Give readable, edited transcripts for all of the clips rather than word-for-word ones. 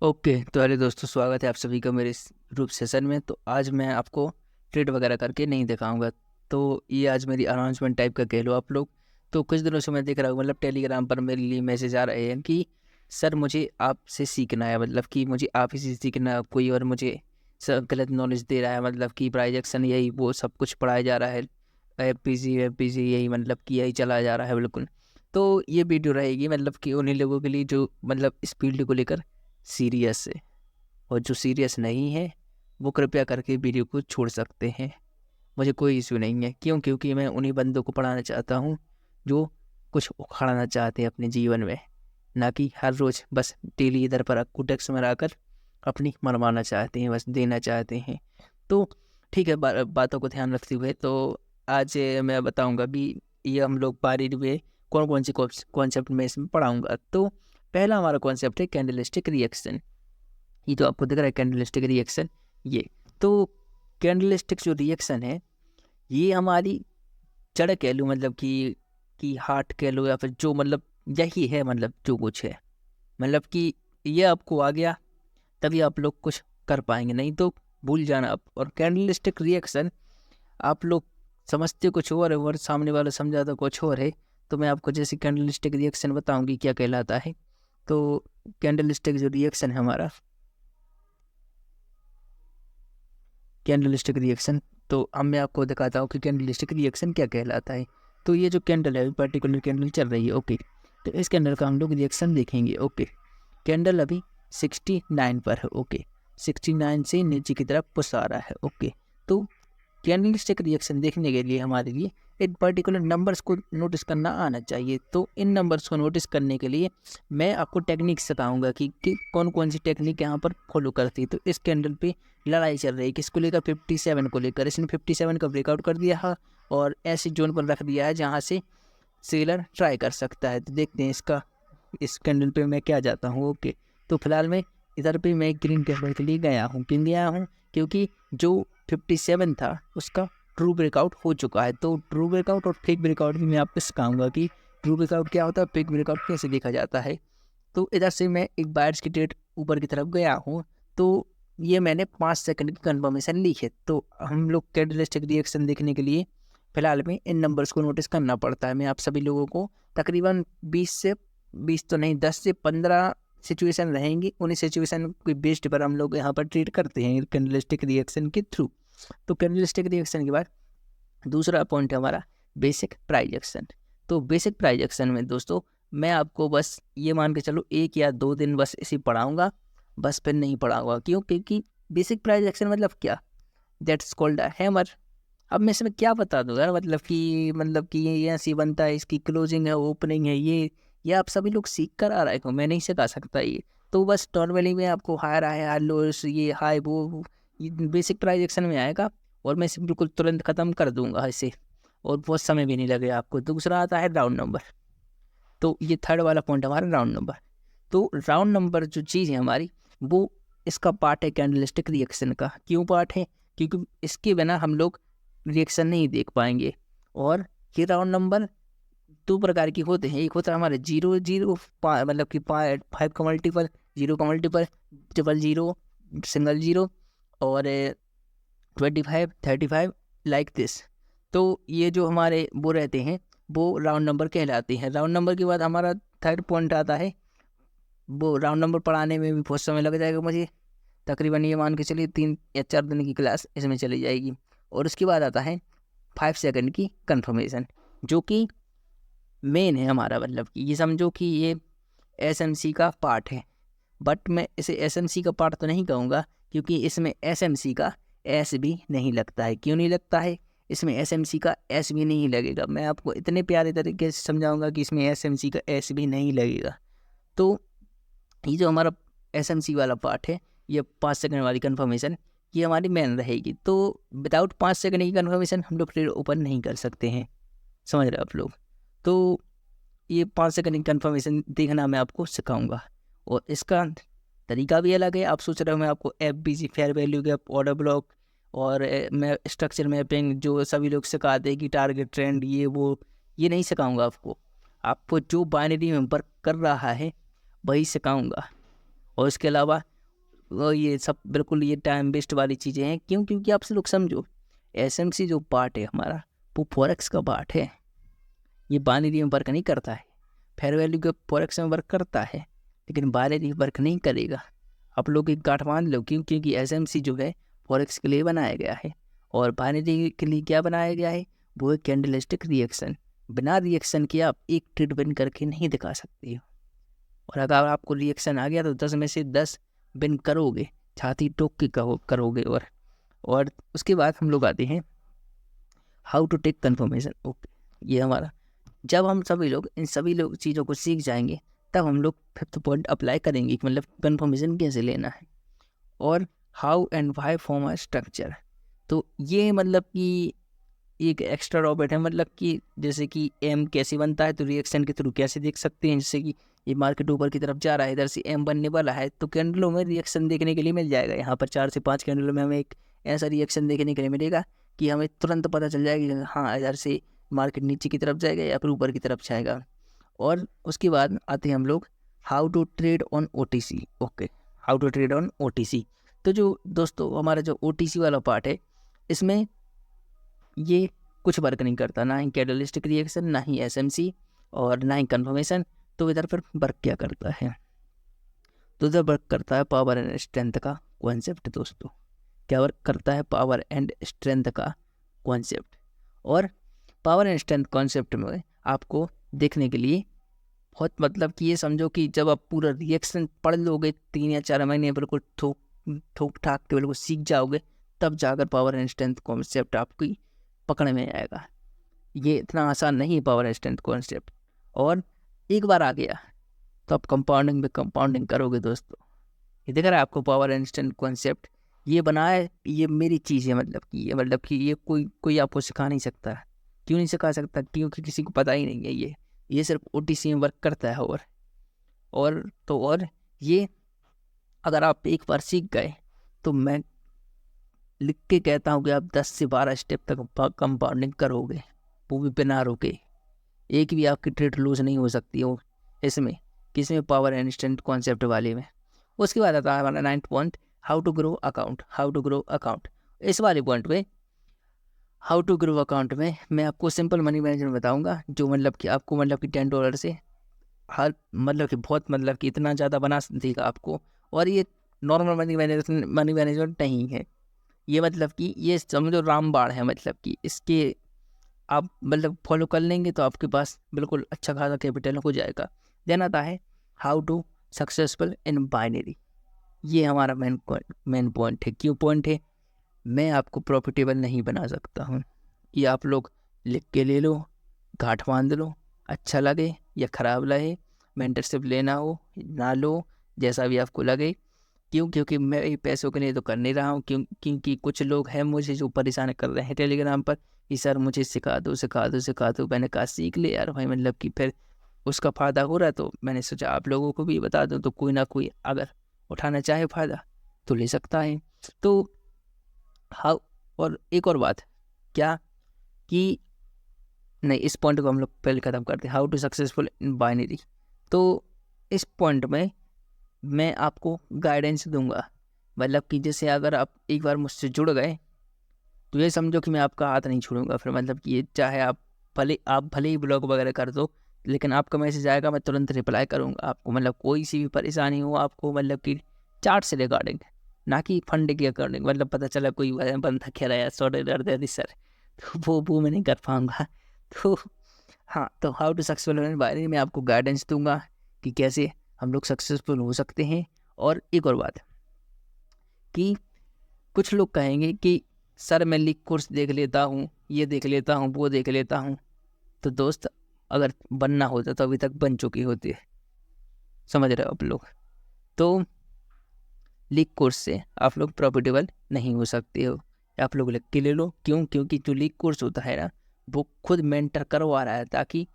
Okay, तो अरे दोस्तों, स्वागत है आप सभी का मेरे इस ग्रुप सेशन में। तो आज मैं आपको ट्रेड वगैरह करके नहीं दिखाऊंगा। तो ये आज मेरी अनाउंसमेंट टाइप का कह लो आप लोग। तो कुछ दिनों से मैं देख रहा हूँ, मतलब टेलीग्राम पर मेरे लिए मैसेज आ रहे हैं कि सर मुझे आपसे सीखना है, मतलब कि मुझे आप ही से सीखना है। कोई और मुझे सब गलत नॉलेज दे रहा है, मतलब कि प्राइजेक्शन यही वो सब कुछ पढ़ाया जा रहा है। एफ पी जी यही, मतलब कि यही चला जा रहा है बिल्कुल। तो ये वीडियो रहेगी मतलब कि उन्हीं लोगों के लिए जो मतलब इस फील्ड को लेकर सीरियस है, और जो सीरियस नहीं है वो कृपया करके वीडियो को छोड़ सकते हैं। मुझे कोई इशू नहीं है, क्योंकि मैं उन्हीं बंदों को पढ़ाना चाहता हूँ जो कुछ उखाड़ना चाहते हैं अपने जीवन में, ना कि हर रोज़ बस डेली इधर पर आपको टैक्स में आकर अपनी मनमाना चाहते हैं, बस देना चाहते हैं। तो ठीक है, बातों को ध्यान रखते हुए तो आज मैं बताऊंगा भी ये हम लोग बारी में कौन कौन से कॉन्सेप्ट में इसमें पढ़ाऊंगा। तो पहला हमारा कॉन्सेप्ट है कैंडलस्टिक रिएक्शन। ये तो आपको दिख रहा है कैंडलस्टिक रिएक्शन। ये तो कैंडलस्टिक जो रिएक्शन है ये हमारी जड़ कह लो, मतलब कि हार्ट कह लो, या फिर जो मतलब यही है, मतलब जो कुछ है, मतलब कि ये आपको आ गया तभी आप लोग कुछ कर पाएंगे, नहीं तो भूल जाना आप। और कैंडलस्टिक रिएक्शन आप लोग समझते कुछ और है और सामने वाला समझाता कुछ और है। तो मैं आपको जैसे कैंडलस्टिक रिएक्शन बताऊंगी क्या कहलाता है। तो कैंडलस्टिक जो रिएक्शन है हमारा, कैंडलस्टिक रिएक्शन, तो अब मैं आपको दिखाता हूँ कि कैंडलस्टिक रिएक्शन क्या कहलाता है। तो ये जो कैंडल है, पर्टिकुलर कैंडल चल रही है, ओके। तो इस कैंडल का हम लोग रिएक्शन देखेंगे, ओके। कैंडल अभी 69 पर है, ओके। 69 से नीचे की तरफ पुश आ रहा है, ओके। तो कैंडलस्टिक रिएक्शन देखने के लिए हमारे लिए एक पर्टिकुलर नंबर्स को नोटिस करना आना चाहिए। तो इन नंबर्स को नोटिस करने के लिए मैं आपको टेक्निक सिखाऊंगा कि कौन कौन सी टेक्निक यहाँ पर फॉलो करती है। तो इस कैंडल पे लड़ाई चल रही है किसको लेकर, 57 को लेकर। इसने 57 का ब्रेकआउट कर दिया है और ऐसे जोन पर रख दिया है जहाँ से सेलर ट्राई कर सकता है। तो देखते हैं इसका, इस कैंडल पे मैं क्या जाता हूँ, ओके। तो फिलहाल मैं इधर पे मैं ग्रीन कैंडल के लिए गया हूँ, क्यों गया हूँ, क्योंकि जो 57 था उसका ट्रू ब्रेकआउट हो चुका है। तो ट्रू ब्रेकआउट और फेक ब्रेकआउट भी मैं आपको सिखाऊंगा कि ट्रू ब्रेकआउट क्या होता है, फेक ब्रेकआउट कैसे देखा जाता है। तो इधर से मैं एक बायर्स की ट्रेड ऊपर की तरफ गया हूँ। तो ये मैंने 5 सेकंड की कंफर्मेशन ली है। तो हम लोग कैंडलस्टिक रिएक्शन देखने के लिए फिलहाल में इन नंबर्स को नोटिस करना पड़ता है। मैं आप सभी लोगों को तकरीबन 20 तो नहीं, 10 से 15 सिचुएशन रहेंगी। उन्हीं सिचुएशन के बेस्ड पर हम लोग यहाँ पर ट्रीट करते हैं कैंडलस्टिक रिएक्शन के थ्रू। तो कैंडलस्टिक रिएक्शन के बाद दूसरा पॉइंट है हमारा बेसिक प्राइजेक्शन। तो बेसिक प्राइजेक्शन में दोस्तों मैं आपको बस ये मान के चलो 1 या 2 दिन बस इसी पढ़ाऊँगा, बस फिर नहीं पढ़ाऊँगा। क्यों? क्योंकि बेसिक प्राइजेक्शन मतलब क्या, दैट्स कॉल्ड अ हैमर। अब मैं इसमें क्या बता दूँ यार, मतलब कि ये ऐसी बनता है, इसकी क्लोजिंग है, ओपनिंग है, ये आप सभी लोग सीख कर आ रहे हो, मैं नहीं सिखा सकता ये। तो बस नॉर्मली मैं आपको हायर हाई हाई लोस, ये हाई वो ये बेसिक प्राइजेक्शन में आएगा और मैं इसे बिल्कुल तुरंत ख़त्म कर दूंगा इसे, और बहुत समय भी नहीं लगेगा आपको। दूसरा आता है राउंड नंबर। तो ये थर्ड वाला पॉइंट हमारा राउंड नंबर। तो राउंड नंबर जो चीज़ है हमारी, वो इसका पार्ट है कैंडलस्टिक रिएक्शन का। क्यों पार्ट है? क्योंकि इसके बिना हम लोग रिएक्शन नहीं देख पाएंगे। और ये राउंड नंबर 2 प्रकार के होते हैं। एक होता है हमारे 0 0, मतलब कि 5 का मल्टीपल, 0 का मल्टीपल, डबल 0, सिंगल 0, और 25 35 लाइक दिस। तो ये जो हमारे वो रहते हैं वो राउंड नंबर कहलाते हैं। राउंड नंबर के बाद हमारा थर्ड पॉइंट आता है। वो राउंड नंबर पढ़ाने में भी बहुत समय लग जाएगा मुझे, तकरीबन ये मान के चलिए 3 या 4 दिन की क्लास इसमें चली जाएगी। और उसके बाद आता है 5 सेकंड की कंफर्मेशन, जो कि मेन है हमारा, मतलब कि ये समझो कि ये एसएमसी का पार्ट है। बट मैं इसे एसएमसी का पार्ट तो नहीं कहूँगा, क्योंकि इसमें एसएमसी का एस भी नहीं लगता है। क्यों नहीं लगता है? इसमें एसएमसी का एस भी नहीं लगेगा। मैं आपको इतने प्यारे तरीके से समझाऊंगा कि इसमें एसएमसी का एस भी नहीं लगेगा। तो ये जो हमारा एसएमसी वाला पार्ट है, ये 5 सेकंड वाली कन्फर्मेशन, ये हमारी मेन रहेगी। तो विदाउट 5 सेकंड की कन्फर्मेशन हम लोग ट्रेड ओपन नहीं कर सकते हैं, समझ रहे हो आप लोग। तो ये 5 सेकंड की कन्फर्मेशन देखना मैं आपको सिखाऊंगा, और इसका तरीका भी अलग है। आप सोच रहे हो मैं आपको FBG, fair value gap, order block, और मैं स्ट्रक्चर मैपिंग जो सभी लोग सिखाते हैं कि टारगेट ट्रेंड, ये नहीं सिखाऊंगा आपको। आपको जो बाइनरी में वर्क कर रहा है वही सिखाऊंगा। और इसके अलावा ये सब बिल्कुल ये टाइम वेस्ट वाली चीज़ें हैं। क्यों? क्योंकि आपसे लोग समझो, एसएमसी जो पार्ट है हमारा, वो फॉरेक्स का पार्ट है। ये बाइनरी में वर्क नहीं करता है। फेयर वैल्यू के फॉरेक्स में वर्क करता है, लेकिन बाइनरी वर्क नहीं करेगा। आप लोग एक गांठ मान लो, क्यों? क्योंकि एसएमसी जो है फॉरेक्स के लिए बनाया गया है, और बाइनरी के लिए क्या बनाया गया है? वो है कैंडलस्टिक रिएक्शन। बिना रिएक्शन के आप एक ट्रेड विन करके नहीं दिखा सकते हो। और अगर आपको रिएक्शन आ गया तो 10 में से 10 विन करोगे, छाती ठोक के करोगे। और उसके बाद हम लोग आते हैं how to take confirmation. Okay, ये हमारा, जब हम सभी लोग इन सभी लोग चीज़ों को सीख जाएंगे, तब हम लोग 5th पॉइंट अप्लाई करेंगे कि मतलब कन्फर्मेशन कैसे लेना है। और how and why form a structure. तो ये मतलब कि एक एक्स्ट्रा रॉबर्ट है, मतलब कि जैसे कि एम कैसे बनता है, तो रिएक्शन के थ्रू कैसे देख सकते हैं। जैसे कि ये मार्केट ऊपर की तरफ जा रहा है, इधर से एम बनने वाला है, तो कैंडलों में रिएक्शन देखने के लिए मिल जाएगा। यहाँ पर 4 से 5 कैंडलों में हमें एक ऐसा रिएक्शन देखने के लिए मिलेगा कि हमें तुरंत पता चल जाएगा कि हाँ, इधर से मार्केट नीचे की तरफ जाएगा या फिर ऊपर की तरफ जाएगा। और उसके बाद आते हैं हम लोग how to trade on OTC। Okay, how to trade on OTC। तो जो दोस्तों हमारा जो OTC वाला पार्ट है, इसमें ये कुछ वर्क नहीं करता, ना ही कैटलिस्टिक रिएक्शन, ना ही एसएमसी, और ना ही कन्फर्मेशन। तो इधर पर वर्क क्या करता है? तो इधर वर्क करता है पावर एंड स्ट्रेंथ का कॉन्सेप्ट। दोस्तों क्या वर्क करता है? पावर एंड स्ट्रेंथ का कॉन्सेप्ट। और पावर एंड स्ट्रेंथ कॉन्सेप्ट में आपको देखने के लिए बहुत, मतलब कि ये समझो कि जब आप पूरा रिएक्शन पढ़ लोगे 3 या 4 महीने, बिल्कुल ठोक ठाक के बिल्कुल सीख जाओगे, तब जाकर पावर एंड स्ट्रेंथ कॉन्सेप्ट आपकी पकड़ में आएगा। ये इतना आसान नहीं है पावर एंड स्ट्रेंथ कॉन्सेप्ट। और एक बार आ गया तो आप कंपाउंडिंग में कंपाउंडिंग करोगे। दोस्तों ये दिख रहा है आपको पावर एंड स्ट्रेंथ कॉन्सेप्ट, ये बना है, ये मेरी चीज़ है। मतलब कि ये कोई आपको सिखा नहीं सकता। क्यों नहीं सिखा सकता? क्योंकि किसी को पता ही नहीं है। ये सिर्फ OTC में वर्क करता है। और ये अगर आप एक बार सीख गए, तो मैं लिख के कहता हूँ कि आप 10 से 12 स्टेप तक कंपाउंडिंग करोगे, वो भी बिना रुके। एक भी आपकी ट्रेड लूज नहीं हो सकती हो इसमें, किसमें? पावर एंड स्ट्रेंथ कॉन्सेप्ट वाले में। उसके बाद आता है हमारा 9th point, how to grow account. How to grow account. इस वाले पॉइंट में, हाउ टू ग्रो अकाउंट में, मैं आपको सिंपल मनी मैनेजमेंट बताऊंगा, जो मतलब कि आपको मतलब कि $10 से हर मतलब कि बहुत, मतलब कि इतना ज़्यादा बना देगा आपको। और ये नॉर्मल मनी मैनेजमेंट नहीं है। ये मतलब कि ये समझो रामबाण है। मतलब कि इसके आप मतलब फॉलो कर लेंगे तो आपके पास बिल्कुल अच्छा खासा कैपिटल हो जाएगा। देन आता है how to successful in binary. ये हमारा मेन पॉइंट है। क्यों पॉइंट है? मैं आपको प्रॉफिटेबल नहीं बना सकता हूँ। ये आप लोग लिख के ले लो, गांठ बांध लो, अच्छा लगे या ख़राब लगे, मेंटरशिप लेना हो ना लो, जैसा भी आपको लगे। क्यों? क्योंकि मैं ये पैसों के लिए तो कर नहीं रहा हूँ। क्योंकि कुछ लोग हैं मुझे जो परेशान कर रहे हैं टेलीग्राम पर कि सर मुझे सिखा दो सिखा दो सिखा दो। मैंने कहा सीख ले यार भाई, मतलब कि फिर उसका फ़ायदा हो रहा है, तो मैंने सोचा आप लोगों को भी बता दूँ, तो कोई ना कोई अगर उठाना चाहे फ़ायदा तो ले सकता है। तो हाँ, और एक और बात क्या कि नहीं, इस पॉइंट को हम लोग पहले ख़त्म करते हैं, how to successful in binary. तो इस पॉइंट में मैं आपको गाइडेंस दूंगा। मतलब कि जैसे अगर आप एक बार मुझसे जुड़ गए, तो ये समझो कि मैं आपका हाथ नहीं छोड़ूंगा फिर। मतलब कि ये चाहे आप भले ही ब्लॉग वगैरह कर दो, लेकिन आपका मैसेज आएगा, मैं तुरंत रिप्लाई करूंगा आपको। मतलब कोई सी भी परेशानी हो आपको, मतलब कि चार्ट से रिगार्डिंग, ना कि फंड के अकॉर्डिंग। मतलब पता चला कोई बंदा कह रहा है $100 दे दी सर, तो वो मैं नहीं कर पाऊँगा। तो हाँ, तो हाउ टू सक्सेसफुल होने के बारे में आपको गाइडेंस दूंगा कि कैसे हम लोग सक्सेसफुल हो सकते हैं। और एक और बात कि कुछ लोग कहेंगे कि सर मैं लीग कोर्स देख लेता हूँ, ये देख लेता हूँ, वो देख लेता हूँ। तो दोस्त अगर बनना होता तो अभी तक बन चुकी होती है। समझ रहे हो आप लोग? तो लीग कोर्स से आप लोग प्रॉफिटेबल नहीं हो सकते हो। आप लोग लिख के ले लो। क्यों? क्योंकि जो लीग कोर्स होता है ना, वो खुद मेंटर करवा रहा है ताकि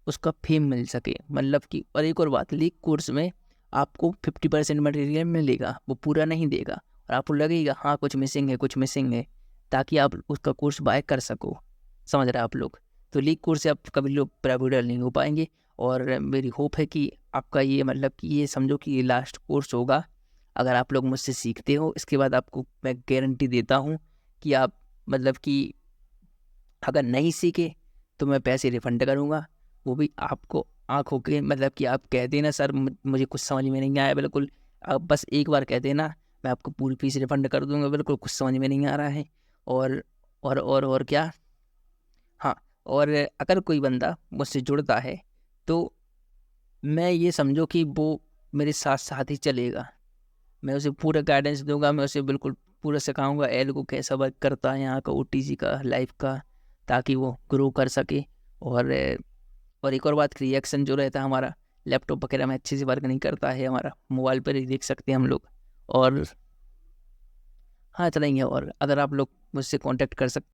उसका फेम मिल सके। मतलब कि और एक और बात, लीग कोर्स में आपको 50% मटेरियल मिलेगा, वो पूरा नहीं देगा। और आपको लगेगा हाँ कुछ मिसिंग है, ताकि आप उसका कोर्स बाय कर सको। समझ रहे हैं आप लोग? तो लीग कोर्स से आप कभी लोग प्रॉफिटेबल नहीं हो पाएंगे। और मेरी होप है कि आपका ये मतलब कि ये समझो कि ये लास्ट कोर्स होगा अगर आप लोग मुझसे सीखते हो, इसके बाद आपको मैं गारंटी देता हूँ कि आप मतलब कि अगर नहीं सीखे तो मैं पैसे रिफंड करूँगा, वो भी आपको आँखों के मतलब कि आप कह देना सर मुझे कुछ समझ में नहीं आया बिल्कुल, आप बस एक बार कह देना, मैं आपको पूरी फीस रिफंड कर दूँगा, बिल्कुल कुछ समझ में नहीं आ रहा है। और और क्या, हाँ, और अगर कोई बंदा मुझसे जुड़ता है तो मैं ये समझो कि वो मेरे साथ साथ ही चलेगा, मैं उसे पूरा गाइडेंस दूंगा, मैं उसे बिल्कुल पूरा सिखाऊंगा एल को कैसा वर्क करता है यहाँ का, ओटीजी का, लाइफ का, ताकि वो ग्रो कर सके। और और एक और बात, रिएक्शन जो रहता है हमारा लैपटॉप वगैरह में अच्छे से वर्क नहीं करता है, हमारा मोबाइल पर ही देख सकते हैं हम लोग। और हाँ चलेंगे, और अगर आप लोग मुझसे कांटेक्ट कर सकते